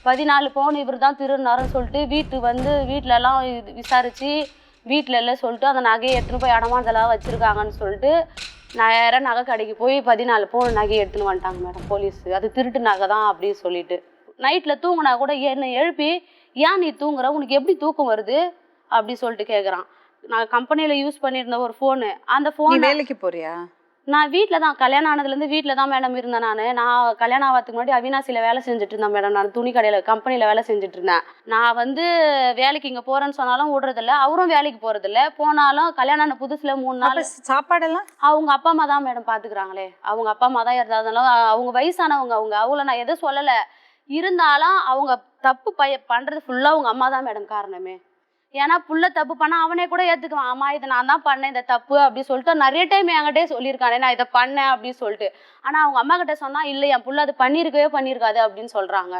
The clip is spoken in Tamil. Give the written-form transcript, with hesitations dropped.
14 பவுன் இவர் தான் திருடினாருன்னு சொல்லிட்டு வீட்டிலலாம் விசாரித்து வீட்டில் எல்லாம் சொல்லிட்டு அந்த நகையை எடுத்துன்னு போய் அடமானதெல்லாம் வச்சுருக்காங்கன்னு சொல்லிட்டு நேராக நகை கடைக்கு போய் 14 பவுன் நகையை எடுத்துன்னு வந்துட்டாங்க மேடம் போலீஸ். அது திருட்டு நகை தான் அப்படின்னு சொல்லிட்டு. நைட்டில் தூங்கினா கூட என்னை எழுப்பி ஏன் நீ தூங்குற, உனக்கு எப்படி தூக்கம் வருது அப்படி சொல்லிட்டு கேட்குறான். நான் கம்பெனியில் யூஸ் பண்ணியிருந்த ஒரு ஃபோனு, அந்த ஃபோன். வேலைக்கு போறியா? நான் வீட்டில் தான் கல்யாணம் ஆனதுலேருந்து வீட்டில் தான் மேடம் இருந்தேன். நான் கல்யாணம் ஆகிறதுக்கு முன்னாடி அவினாசியில் வேலை செஞ்சுட்டு இருந்தேன் மேடம். நான் துணி கடையில் கம்பெனியில் வேலை செஞ்சுட்டு இருந்தேன். நான் வேலைக்கு இங்கே போகிறேன்னு சொன்னாலும் விடுறதில்ல, அவரும் வேலைக்கு போகிறதில்ல. போனாலும் கல்யாணம் ஆன புதுசில் 3 நாள் சாப்பாடெல்லாம் அவங்க அப்பா அம்மா தான் மேடம் பார்த்துக்கிறாங்களே. அவங்க அப்பா அம்மா தான் இருந்தாலும் அவங்க வயசானவங்க, அவங்கள நான் எதுவும் சொல்லலை. இருந்தாலும் அவங்க தப்பு பண்ணுறது ஃபுல்லாக அவங்க அம்மா தான் மேடம் காரணமே. ஏன்னா புள்ள தப்பு பண்ணா அவனே கூட ஏற்றுக்குவான். அம்மா இதை நான் தான் பண்ணேன் இந்த தப்பு அப்படி சொல்லிட்டு நிறைய டைம் என்கிட்டே சொல்லியிருக்கானே நான் இதை பண்ணேன் அப்படின்னு சொல்லிட்டு. ஆனால் அவங்க அம்மா கிட்ட சொன்னால் இல்லை, என் புள்ள அது பண்ணியிருக்காது அப்படின்னு சொல்கிறாங்க.